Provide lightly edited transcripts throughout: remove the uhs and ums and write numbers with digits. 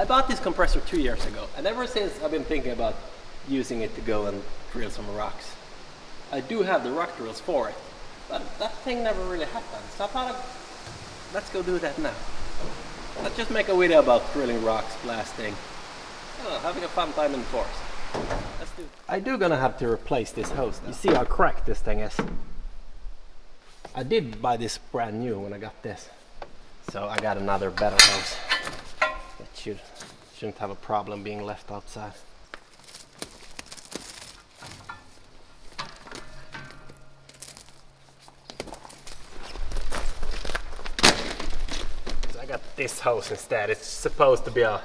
bought this compressor 2 years ago, and ever since I've been thinking about using it to go and drill some rocks. I do have the rock drills for it, but that thing never really happened. So I thought, let's go do that now. Let's just make a video about drilling rocks, blasting, having a fun time in the forest. Let's do it. I do gonna have to replace this hose now. You see how cracked this thing is. I did buy this brand new when I got this, so I got another better hose. It shouldn't have a problem being left outside. So I got this hose instead. It's supposed to be a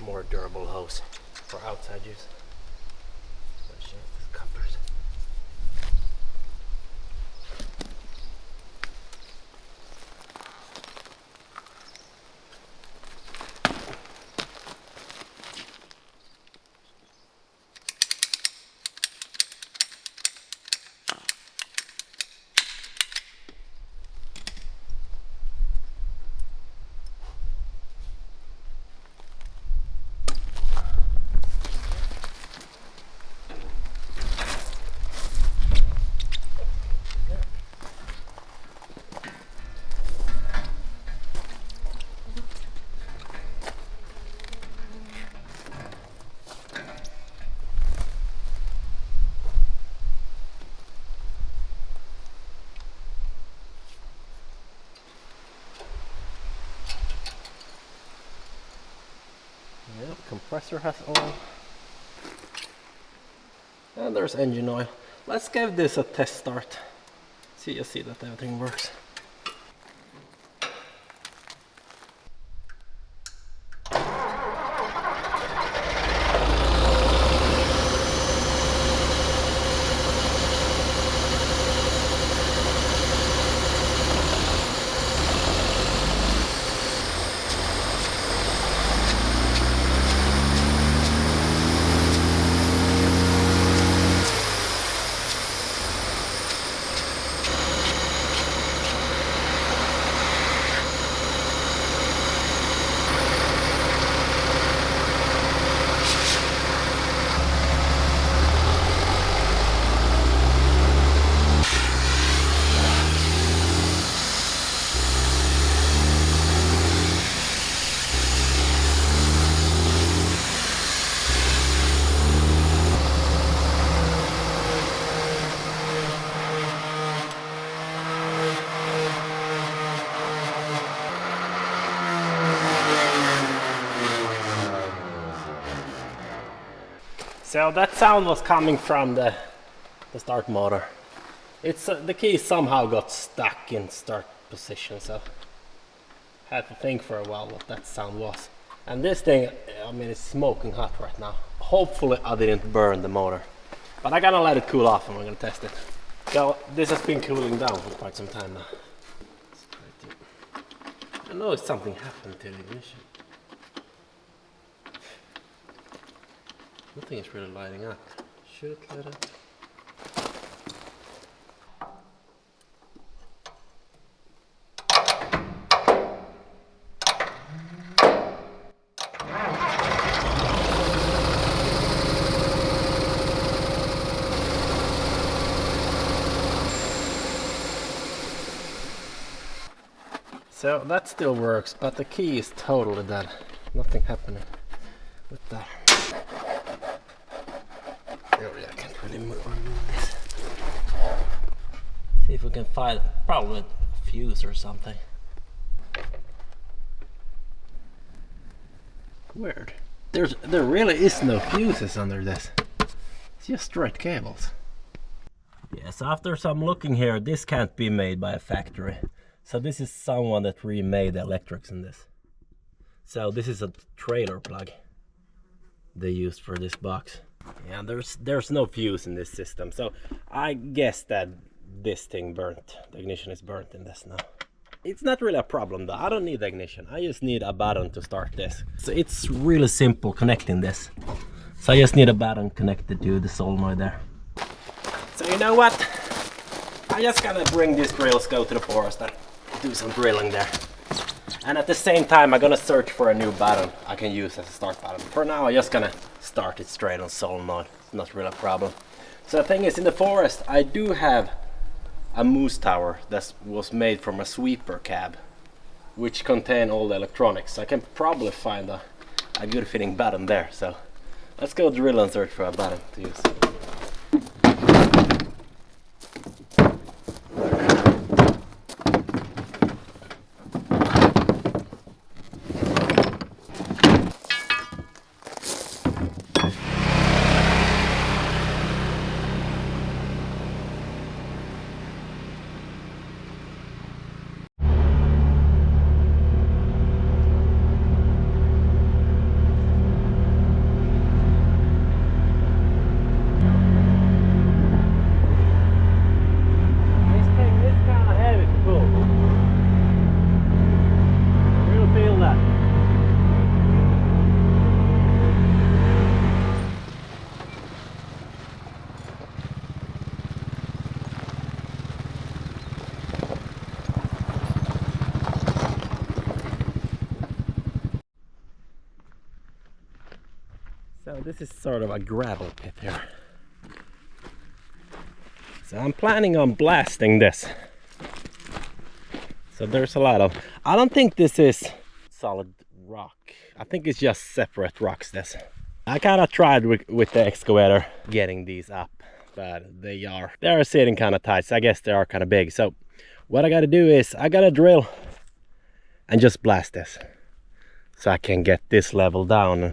more durable hose for outside use. Yep, compressor has oil. And there's engine oil. Let's give this a test start. See that everything works. So that sound was coming from the start motor. It's the key somehow got stuck in start position, so I had to think for a while what that sound was. And this thing, I mean, it's smoking hot right now. Hopefully I didn't burn the motor, but I'm gonna let it cool off and we're gonna test it. So this has been cooling down for quite some time now. I know if something happened to the ignition. Nothing is really lighting up. Should it light up? So that still works, but the key is totally dead. Nothing happening with that. I can't really move this. See if we can find probably a fuse or something. Weird. There really is no fuses under this. It's just straight cables. Yes, after some looking here, this can't be made by a factory. So this is someone that remade the electrics in this. So this is a trailer plug they used for this box. Yeah, there's no fuse in this system, so I guess that this thing burnt. The ignition is burnt in this now. It's not really a problem though. I don't need the ignition. I just need a button to start this. So it's really simple connecting this. So I just need a button connected to the solenoid there. So you know what? I'm just gonna bring these drills, go to the forest and do some drilling there. And at the same time, I'm gonna search for a new button I can use as a start button. For now, I'm just gonna start it straight on solo mode. It's not really a problem. So the thing is, in the forest, I do have a moose tower that was made from a sweeper cab, which contain all the electronics. So I can probably find a good fitting button there. So let's go drill and search for a button to use. So this is sort of a gravel pit here. So I'm planning on blasting this. So there's a lot of... I don't think this is solid rock. I think it's just separate rocks, this. I kind of tried with the excavator getting these up, but they are sitting kind of tight. So I guess they are kind of big. So what I gotta do is I gotta drill and just blast this so I can get this level down.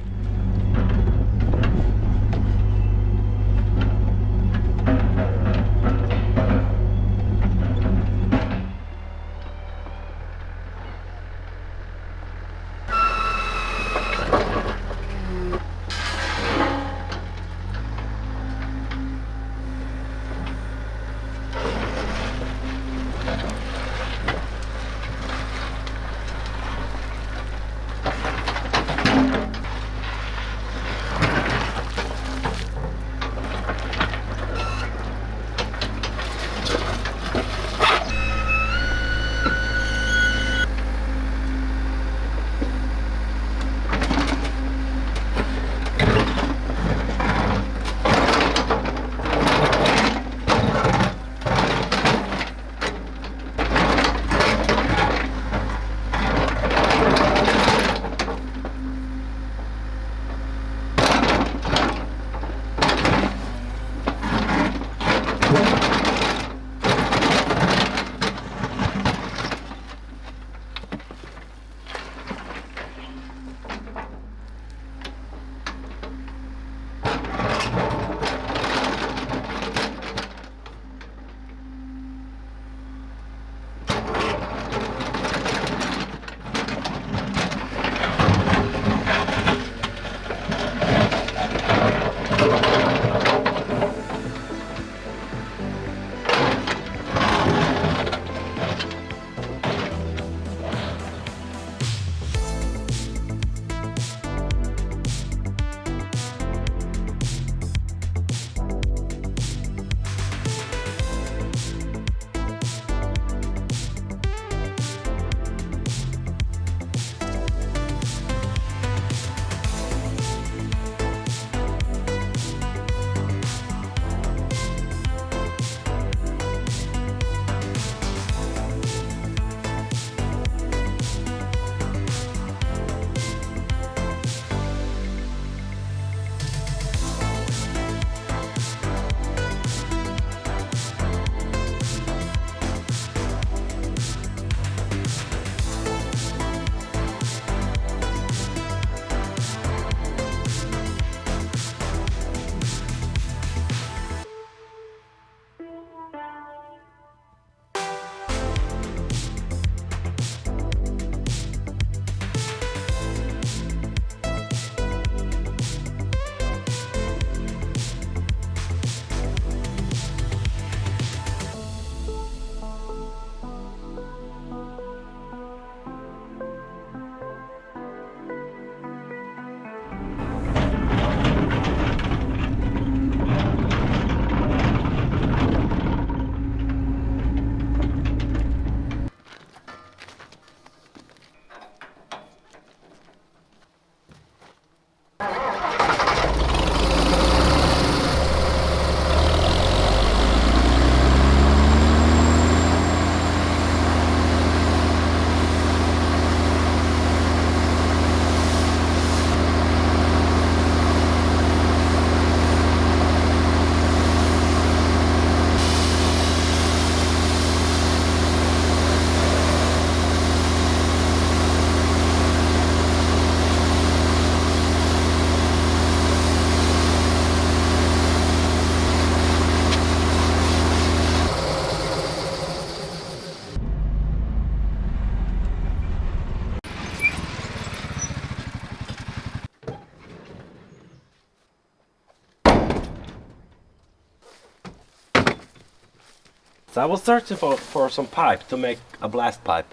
So I was searching for some pipe to make a blast pipe.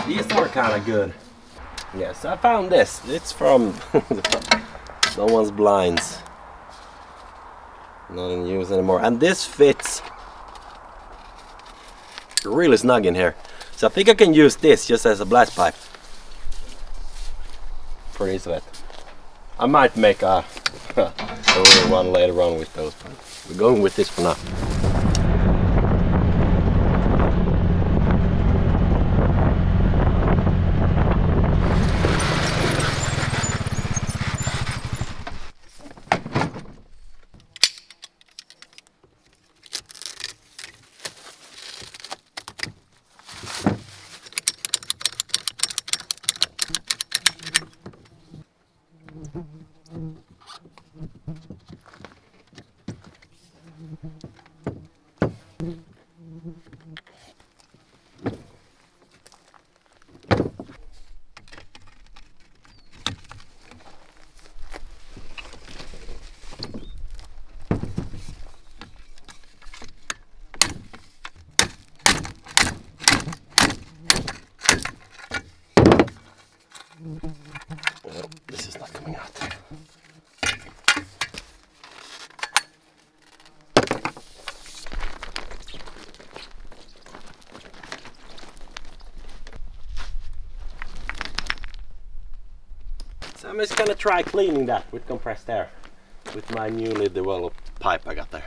These are kind of good. Yes, I found this. It's from someone's blinds. Not in use anymore. And this fits really snug in here. So I think I can use this just as a blast pipe. Pretty sweet. I might make a little one later on with those, but we're going with this for now. Well, this is not coming out. So I'm just gonna try cleaning that with compressed air with my newly developed pipe I got there.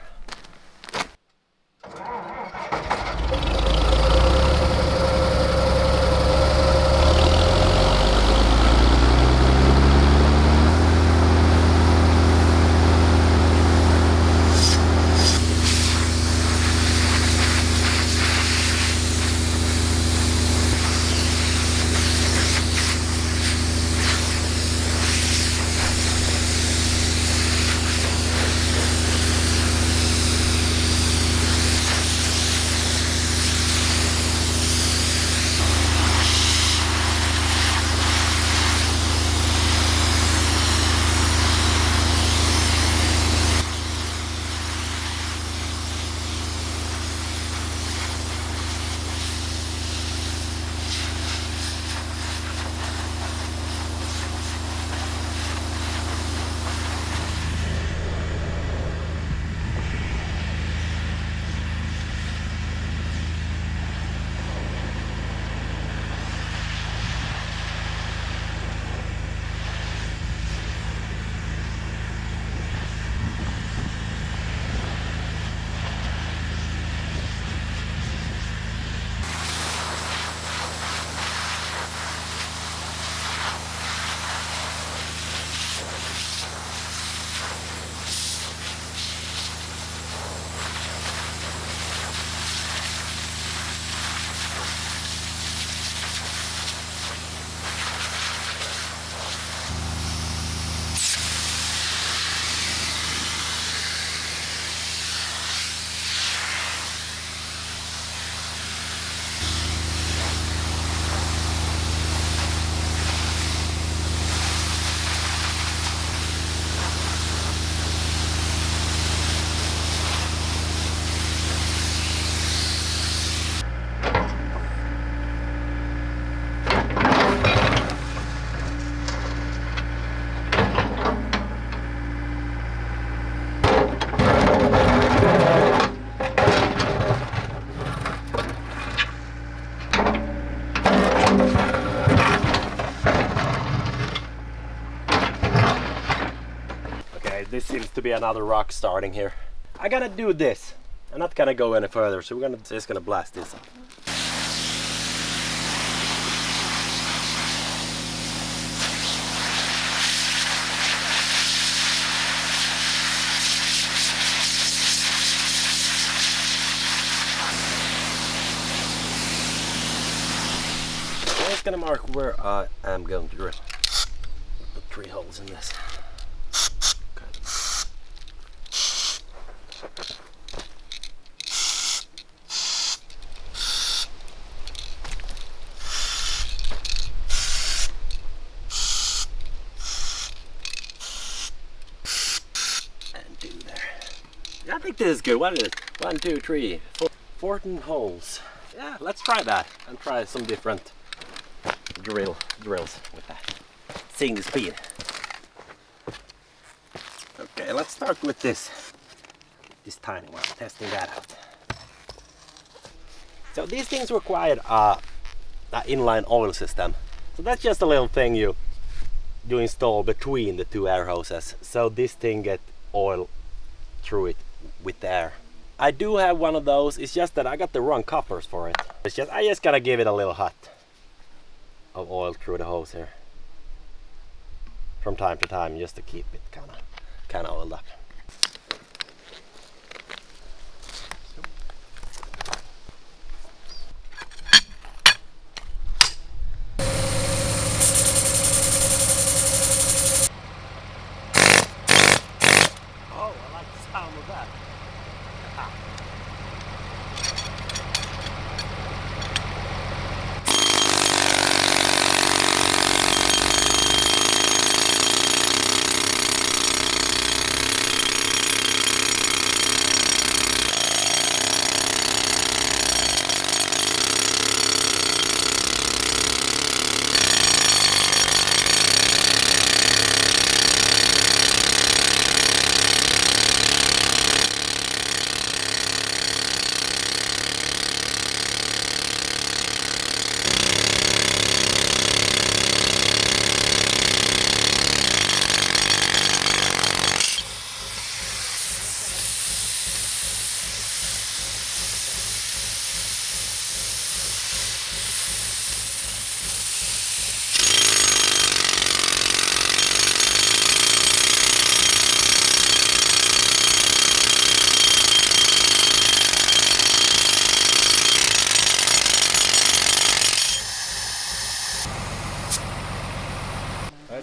This seems to be another rock starting here. I gotta do this. I'm not gonna go any further, so we're just gonna blast this up. I'm just gonna mark where I am going to drill. Put 3 holes in this. I think this is good. What is it? 1, 2, 3, 4, 14 holes. Yeah, let's try that and try some different drills with that. Seeing the speed. Okay, let's start with this tiny one, testing that out. So these things require an inline oil system. So that's just a little thing you install between the two air hoses. So this thing gets oil through it with the air. I do have one of those, it's just that I got the wrong coppers for it. I just gotta give it a little hot of oil through the hose here. From time to time, just to keep it kinda oiled up. Oh, I like the sound of that.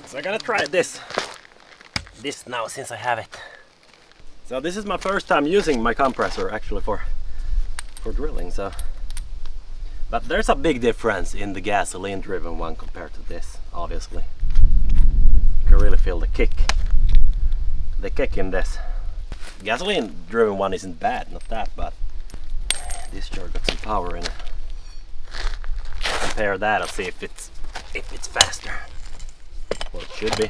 So I'm gonna try this now since I have it. So this is my first time using my compressor actually for drilling. But there's a big difference in the gasoline driven one compared to this, obviously. You can really feel the kick in this. The gasoline driven one isn't bad, not that, but this sure got some power in it. Compare that and see if it's faster. Well, it should be.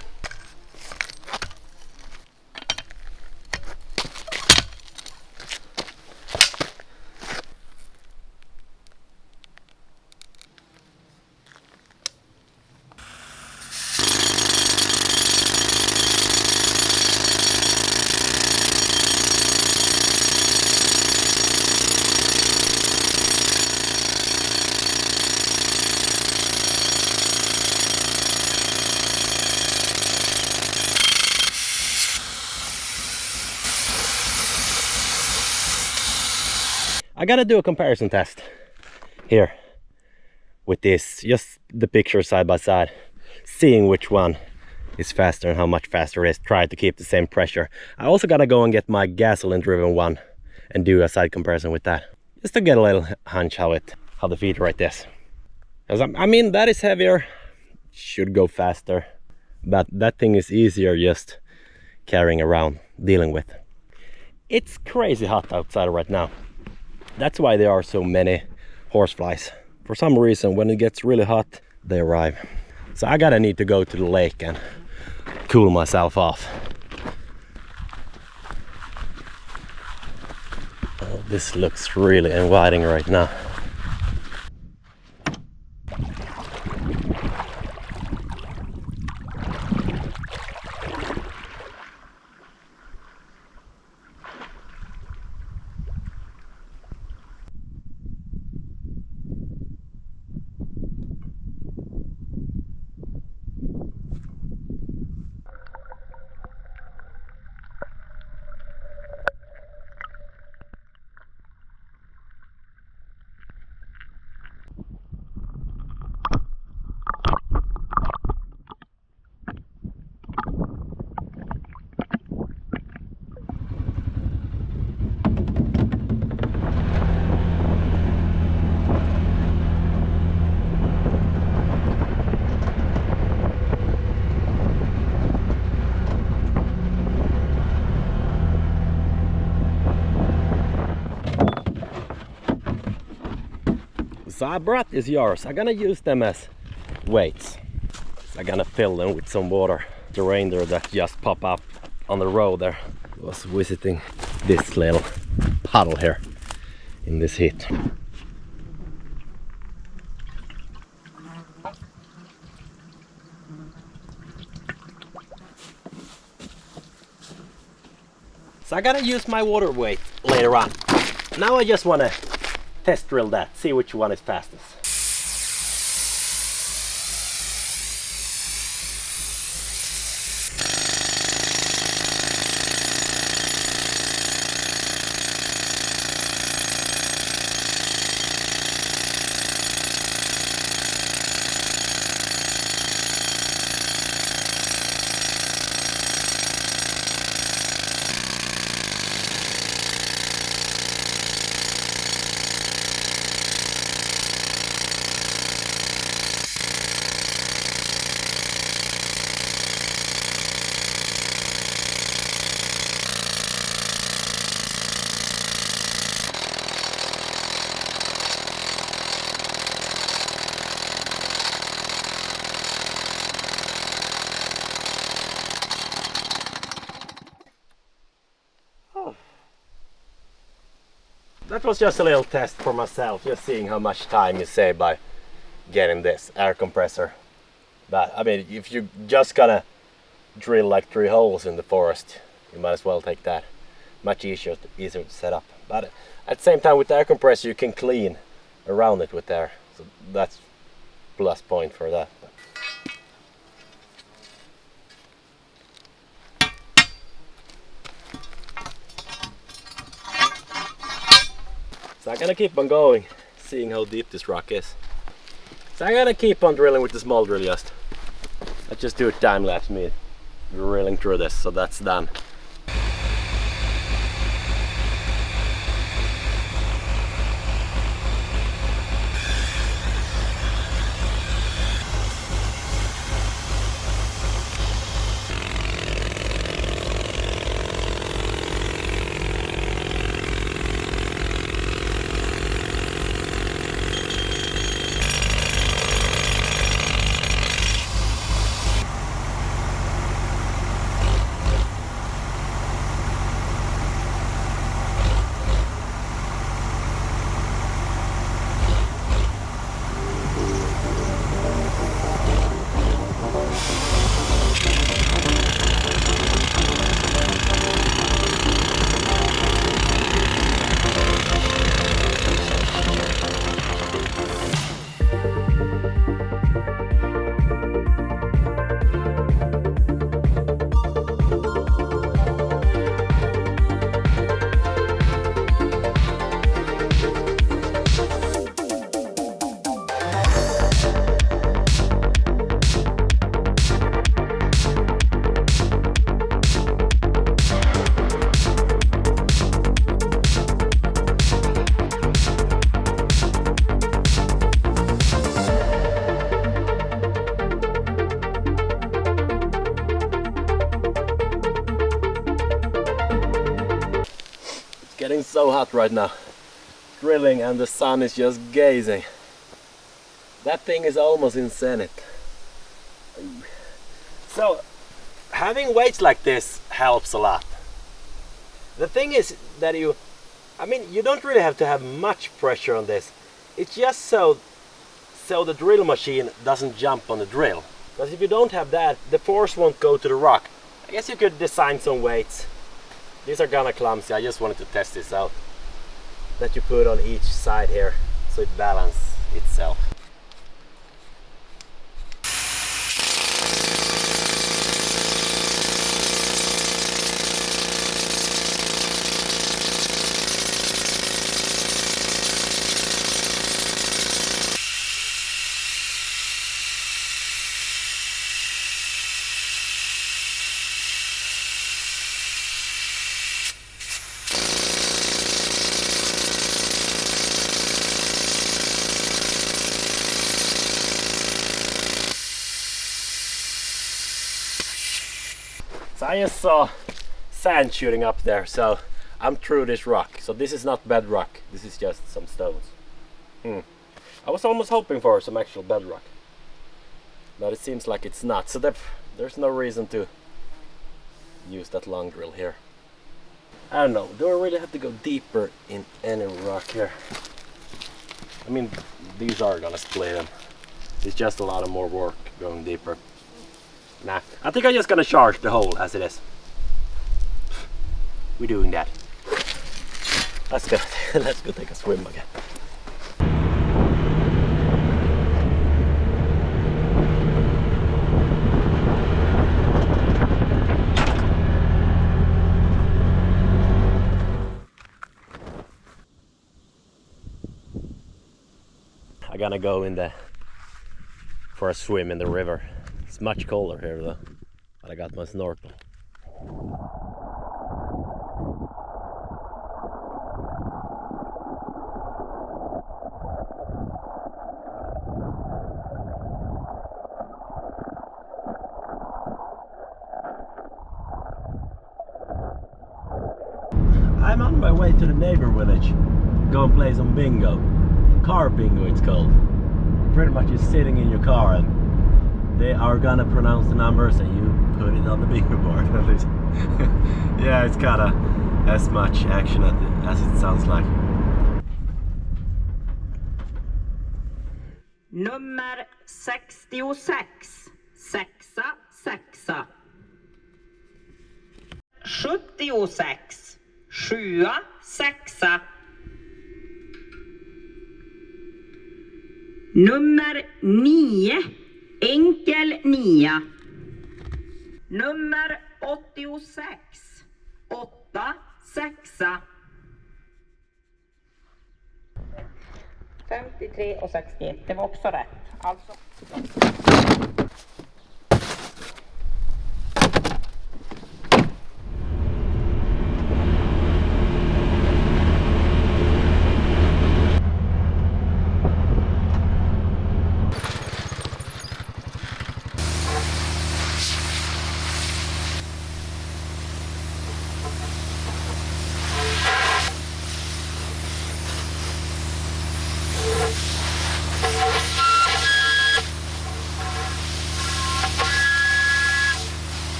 I gotta do a comparison test here with this, just the pictures side by side, seeing which one is faster and how much faster it is, try to keep the same pressure. I also gotta go and get my gasoline driven one and do a side comparison with that, just to get a little hunch how the feed rate is. Because I mean, that is heavier, should go faster, but that thing is easier just carrying around, dealing with. It's crazy hot outside right now. That's why there are so many horseflies. For some reason, when it gets really hot, they arrive. So I gotta need to go to the lake and cool myself off. Oh, this looks really inviting right now. So I brought these jars. I'm gonna use them as weights. I'm gonna fill them with some water. The reindeer that just pop up on the road there was visiting this little puddle here in this heat. So I'm gonna use my water weight later on. Now I just wanna test drill that, see which one is fastest. That was just a little test for myself, just seeing how much time you save by getting this air compressor. But I mean, if you're just gonna drill like 3 holes in the forest, you might as well take that. Much easier to set up. But at the same time, with the air compressor you can clean around it with air, so that's plus point for that. So I'm gonna keep on going, seeing how deep this rock is. So I'm gonna keep on drilling with the small drill just. I just do a time lapse me drilling through this, so that's done. Getting so hot right now, drilling, and the sun is just gazing. That thing is almost in zenith. So having weights like this helps a lot. The thing is that you don't really have to have much pressure on this. It's just so the drill machine doesn't jump on the drill. Because if you don't have that, the force won't go to the rock. I guess you could design some weights. These are kinda clumsy, I just wanted to test this out. That you put on each side here, so it balances itself. So I just saw sand shooting up there, so I'm through this rock. So this is not bedrock, this is just some stones. I was almost hoping for some actual bedrock, but it seems like it's not, so there's no reason to use that long drill here. I don't know, do I really have to go deeper in any rock here? I mean, these are gonna split them. It's just a lot of more work going deeper. Nah, I think I'm just gonna charge the hole as it is. We're doing that. Let's go, let's go take a swim again. I'm gonna go for a swim in the river. It's much colder here though, but I got my snorkel. I'm on my way to the neighbor village. Go and play some bingo. Car bingo it's called. Pretty much just sitting in your car and they are gonna pronounce the numbers and you put it on the bingo board. Yeah, it's kinda as much action as it sounds like. Nummer 66. Sexa, sexa. 76. Sjua, sexa. Nummer 9. Enkel 9. Nummer 86. 8, 6. 53 och 61, det var också rätt. Alltså.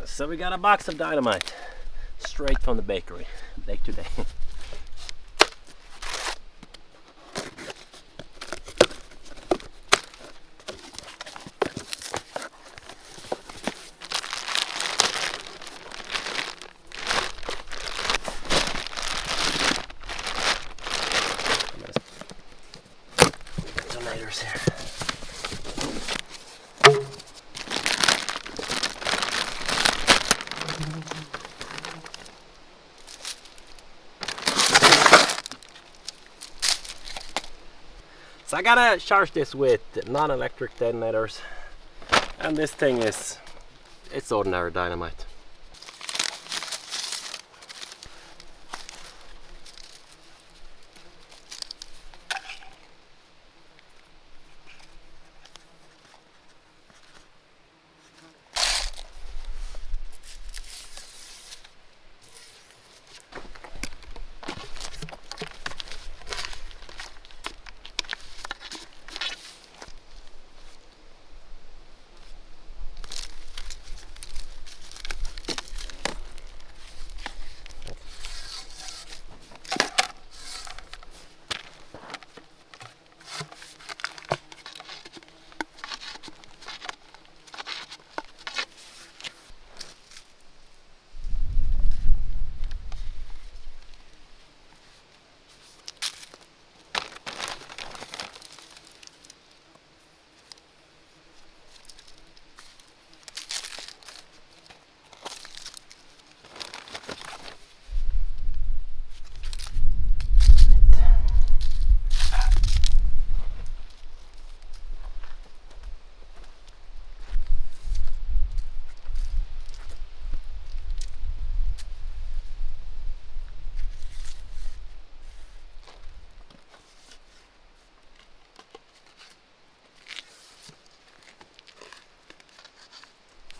So we got a box of dynamite straight from the bakery, like today. Detonators here. So I gotta charge this with non-electric detonators, and this thing it's ordinary dynamite.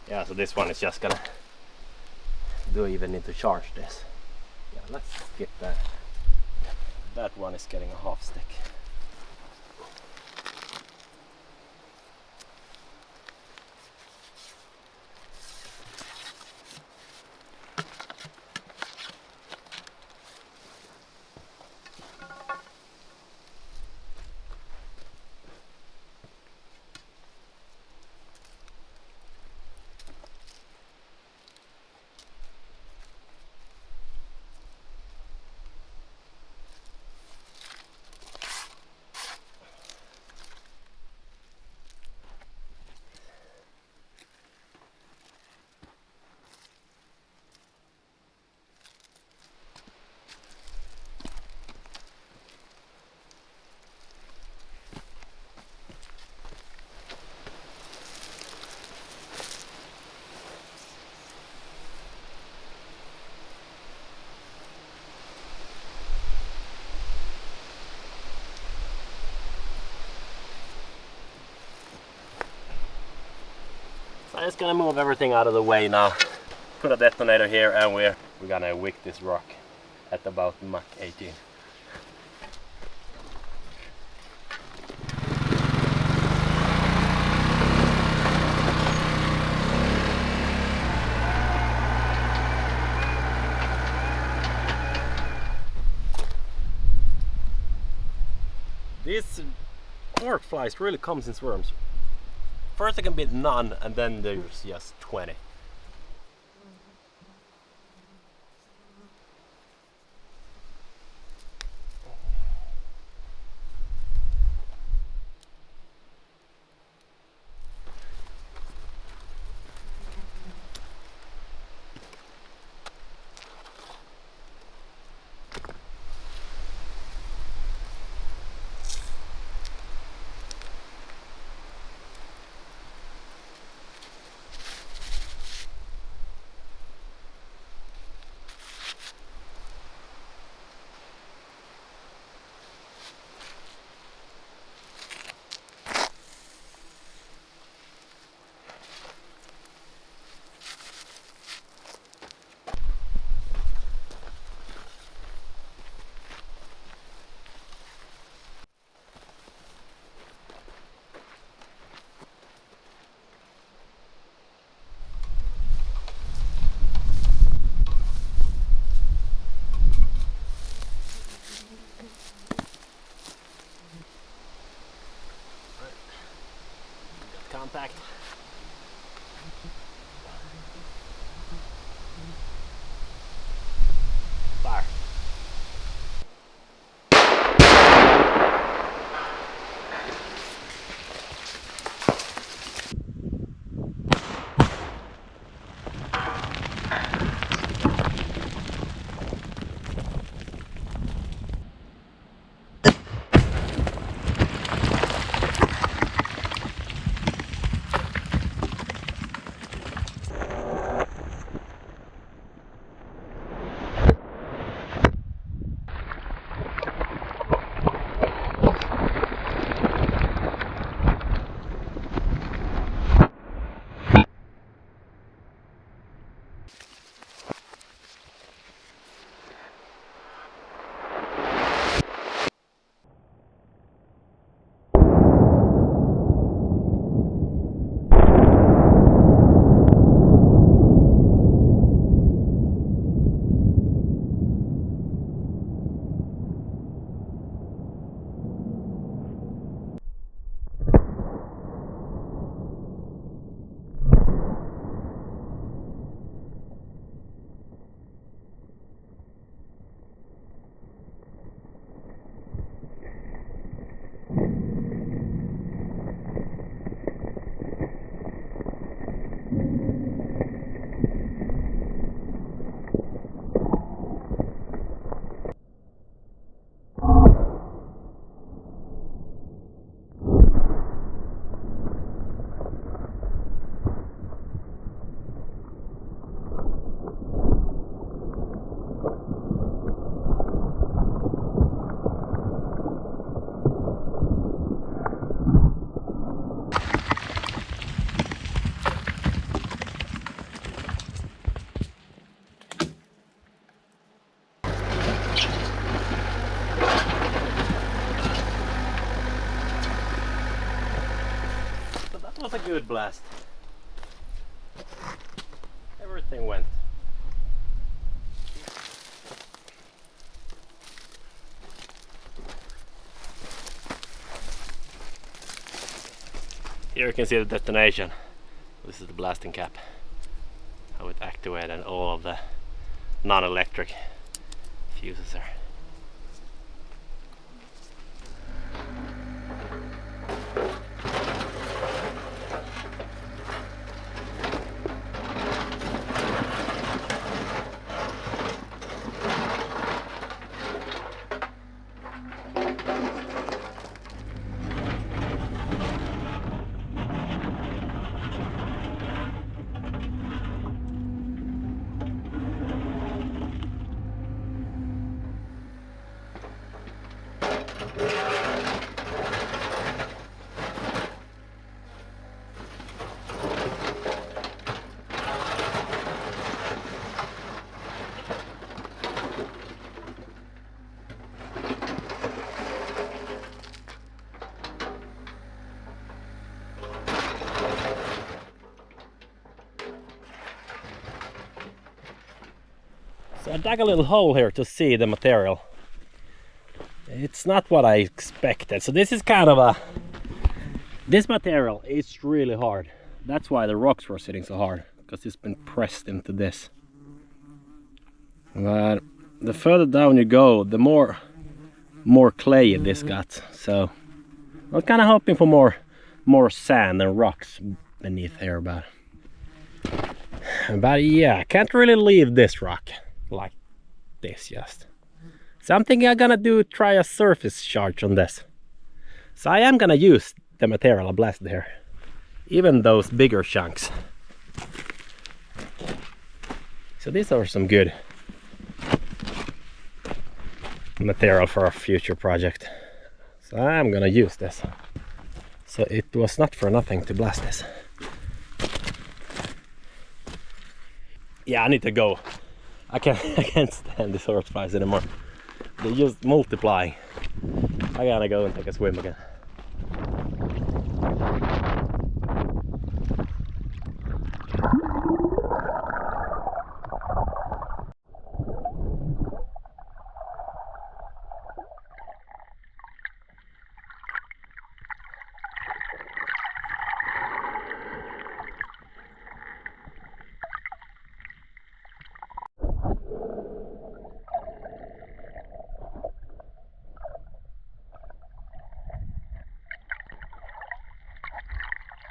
Yeah, so this one is just gonna, do I even need to charge this? Yeah, let's skip that. That one is getting a half stick. I'm just gonna move everything out of the way now. Put a detonator here and we're gonna wick this rock at about Mach 18. These cork flies really comes in swarms. First it can be none and then there's just 20. Contact. Fire. blast. Everything went. Here you can see the detonation. This is the blasting cap. How it activated and all of the non-electric fuses there. So I dug a little hole here to see the material. It's not what I expected. So this is kind of a... This material is really hard. That's why the rocks were sitting so hard, because it's been pressed into this. But the further down you go, the more clay this got. So I'm kind of hoping for more sand and rocks beneath here, but yeah, I can't really leave this rock like this just. So I'm thinking I'm gonna try a surface charge on this. So I am gonna use the material I blasted here, even those bigger chunks. So these are some good material for a future project. So I'm gonna use this. So it was not for nothing to blast this. Yeah, I need to go. I can't stand these horseflies anymore. They just multiplying. I gotta go and take a swim again.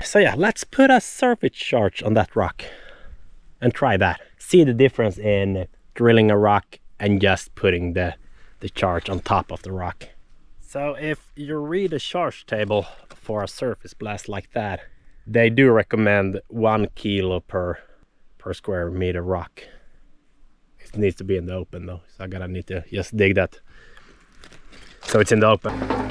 So yeah, let's put a surface charge on that rock and try that. See the difference in drilling a rock and just putting the charge on top of the rock. So if you read a charge table for a surface blast like that, they do recommend 1 kilo per square meter rock. It needs to be in the open though, so I need to just dig that so it's in the open.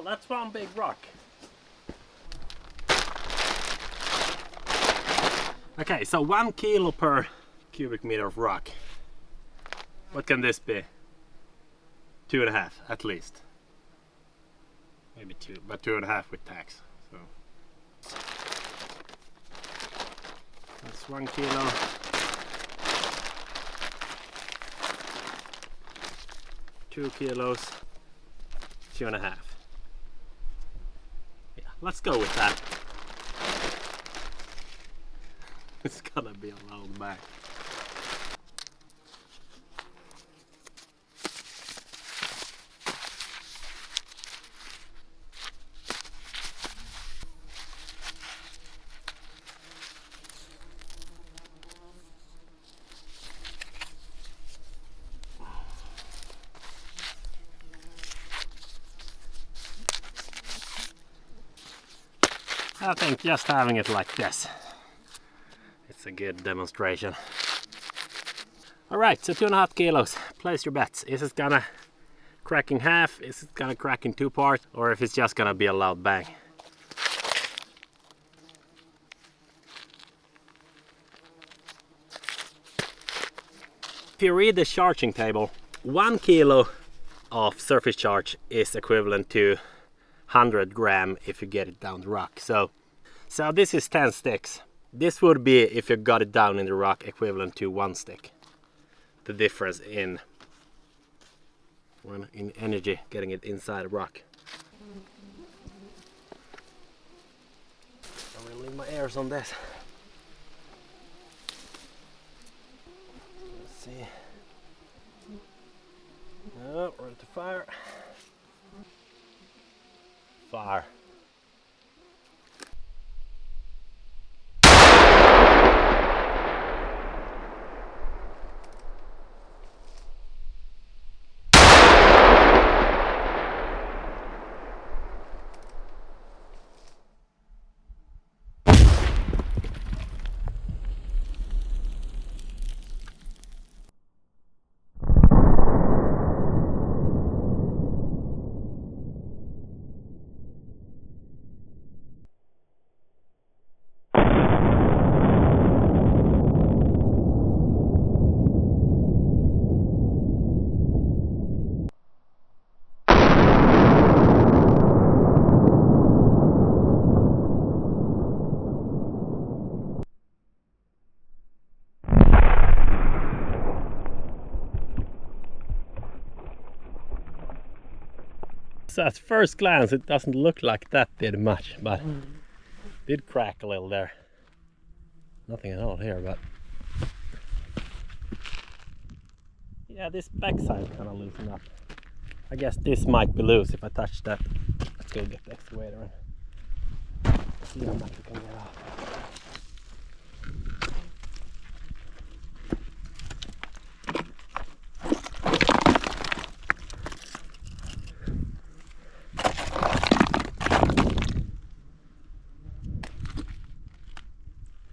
That's one big rock. Okay, so 1 kilo per cubic meter of rock. What can this be? 2.5 at least. Maybe 2, but 2.5 with tax. So that's 1 kilo. . 2 kilos, 2.5. Yeah, let's go with that. It's gonna be a loud bag. I think just having it like this, it's a good demonstration. Alright, so 2.5 kilos. Place your bets. Is it gonna crack in half? Is it gonna crack in 2 parts? Or if it's just gonna be a loud bang? If you read the charging table, 1 kilo of surface charge is equivalent to 100 gram if you get it down the rock. So this is 10 sticks. This would be, if you got it down in the rock, equivalent to 1 stick. The difference in energy getting it inside a rock. I'm gonna leave my ears on this. Let's see. Oh, ready to fire. Fire. So at first glance it doesn't look like that did much, but it did crack a little there. Nothing at all here, but yeah, this backside kind of loosened up. I guess this might be loose if I touch that. Let's go get the excavator and see how much we can get off.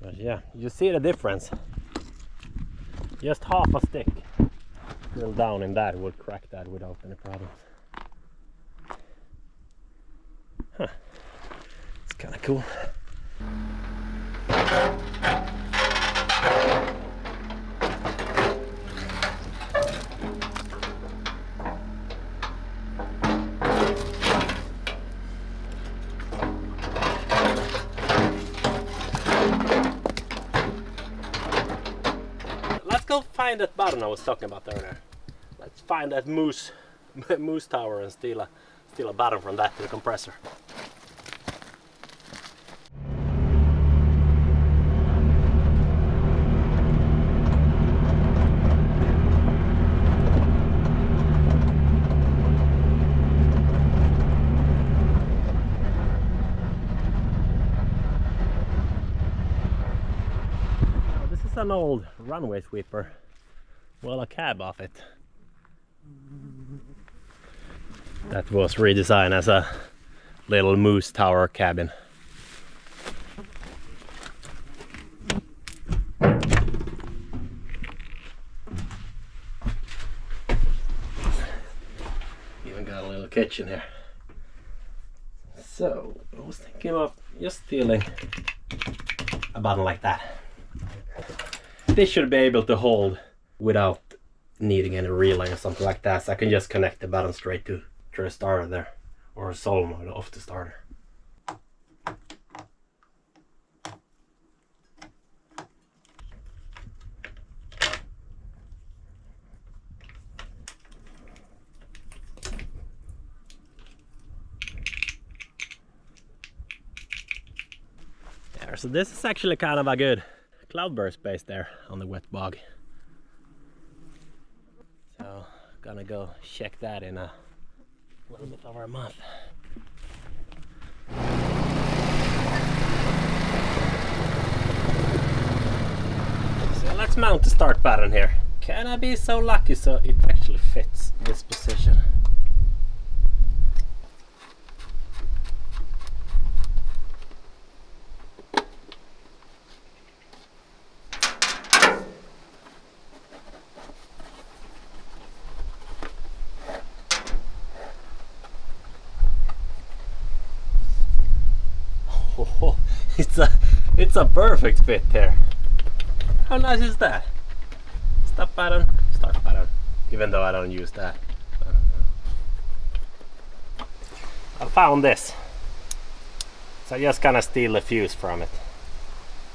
But yeah, you see the difference. Just half a stick drill down in that would crack that without any problems. Huh. It's kind of cool. Let's go find that button I was talking about earlier. Let's find that moose tower and steal a button from that to the compressor. This is an old runway sweeper. Well, a cab of it. That was redesigned as a little moose tower cabin. Even got a little kitchen here. So I was thinking of just stealing a button like that. This should be able to hold without needing any relay or something like that, so I can just connect the button straight to the starter there, or a solenoid off the starter. So this is actually kind of a good cloudburst base there on the wet bog. So gonna go check that in a little bit over a month. So let's mount the start button here. Can I be so lucky so it actually fits this position? Oh, it's a perfect fit here. How nice is that? Stop button, start button. Even though I don't use that. I found this. So I just gonna steal a fuse from it.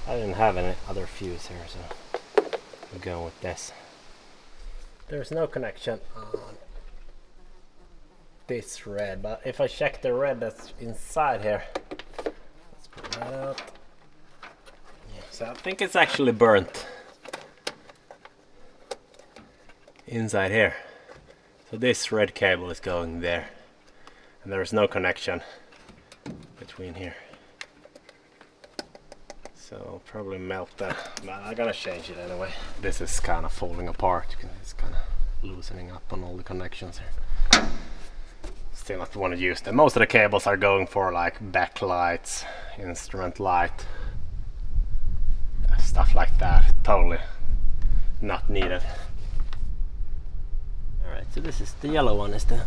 I didn't have any other fuse here, so I'm going with this. There's no connection on this red, but if I check the red that's inside here, let's pull that out. Yeah, so I think it's actually burnt inside here. So this red cable is going there, and there is no connection between here. So I'll probably melt that, but I'm gonna change it anyway. This is kind of falling apart. It's kind of loosening up on all the connections here. Still not want to use them. Most of the cables are going for like backlights, instrument light, stuff like that. Totally not needed. Alright, so this is the yellow one, is the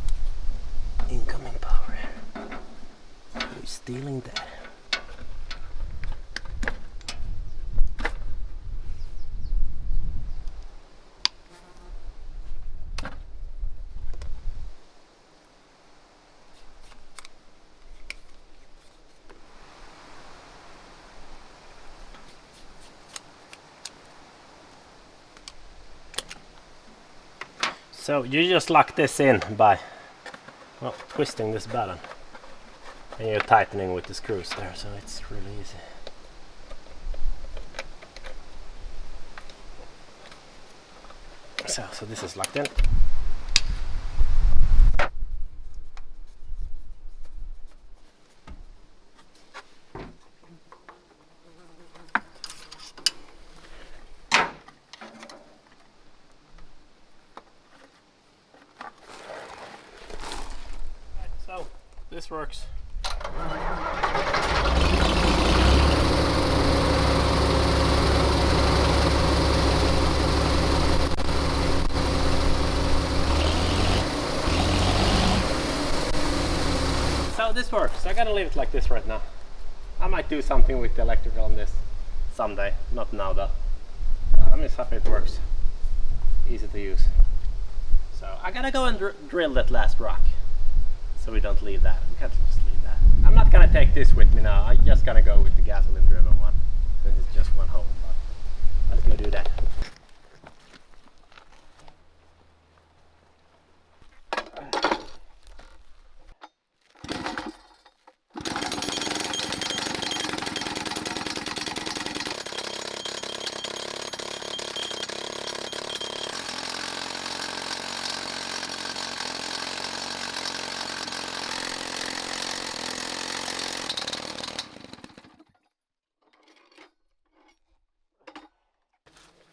incoming power here. Who's stealing that? So you just lock this in by twisting this button, and you're tightening with the screws there, so it's really easy. So this is locked in. So this works. So this works. I gotta leave it like this right now. I might do something with the electrical on this someday, not now though. I'm just happy it works. Easy to use. So I gotta go and drill that last rock, so we don't leave that. We can't just leave that. I'm not gonna take this with me now. I'm just gonna go with the gasoline driven one, since it's just one hole. But let's go do that.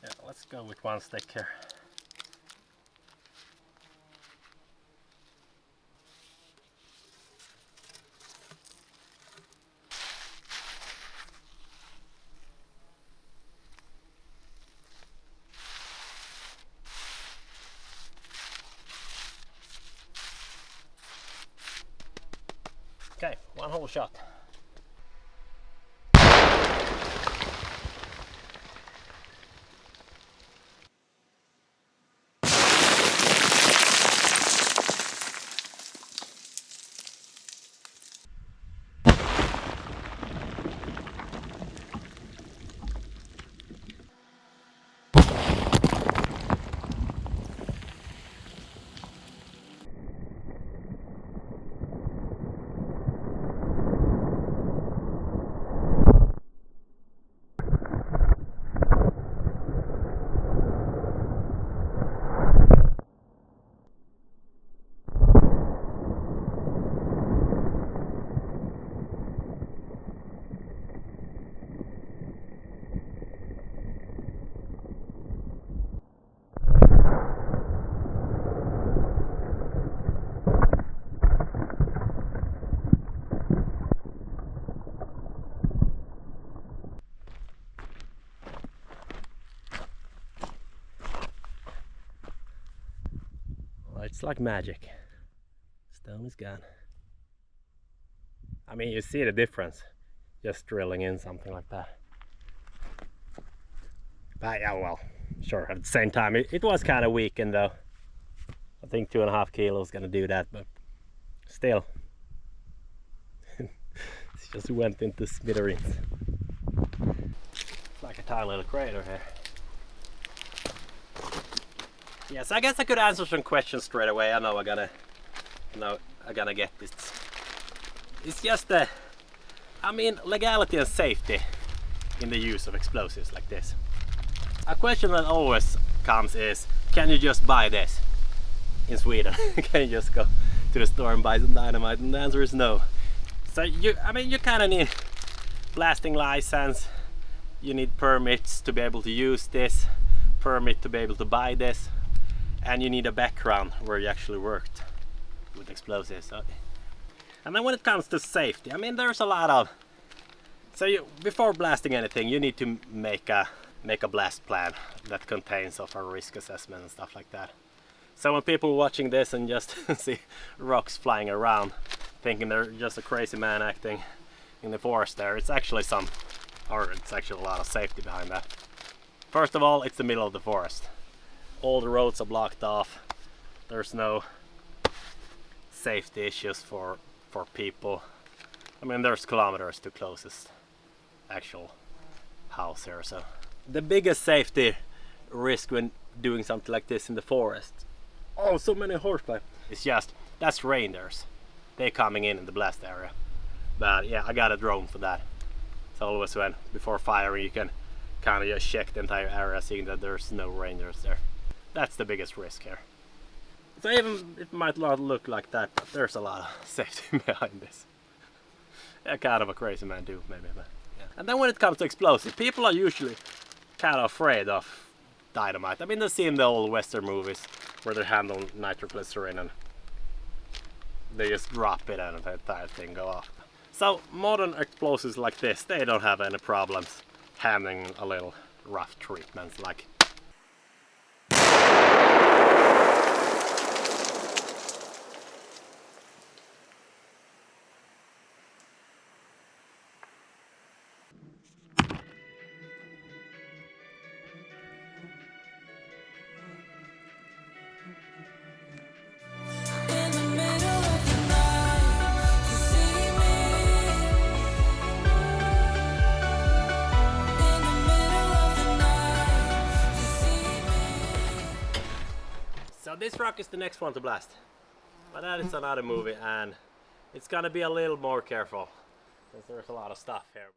Yeah, let's go with one stick here. Okay, one hole shot. like magic. Stone is gone. I mean, you see the difference just drilling in something like that. But yeah, well, sure, at the same time it was kind of weakened though. I think 2.5 kilos gonna do that, but still. It just went into smithereens. It's like a tiny little crater here. Yes, I guess I could answer some questions straight away. I know I'm gonna get this. It's just I mean, legality and safety in the use of explosives like this. A question that always comes is, can you just buy this in Sweden? Can you just go to the store and buy some dynamite? And the answer is no. So you kind of need blasting license, you need permits to be able to use this, permit to be able to buy this, and you need a background where you actually worked with explosives. So, and then when it comes to safety, I mean, there's a lot of, so before blasting anything, you need to make a blast plan that contains of a risk assessment and stuff like that. So when people watching this and just see rocks flying around, thinking they're just a crazy man acting in the forest there, it's actually it's actually a lot of safety behind that. First of all, it's the middle of the forest. All the roads are blocked off. There's no safety issues for people. I mean, there's kilometers to closest actual house here, so the biggest safety risk when doing something like this in the forest, oh, so many horseback, it's just that's reindeers. They're coming in the blast area. But yeah, I got a drone for that. So always before firing, you can kind of just check the entire area, seeing that there's no reindeers there. That's the biggest risk here. So even it might not look like that, but there's a lot of safety behind this. Yeah, kind of a crazy man too, maybe. But yeah. And then when it comes to explosives, people are usually kind of afraid of dynamite. I mean, they've seen the old Western movies where they handle nitroglycerin and they just drop it and the entire thing go off. So modern explosives like this, they don't have any problems handling a little rough treatments like. So this rock is the next one to blast, but that is another movie and it's gonna be a little more careful since there's a lot of stuff here.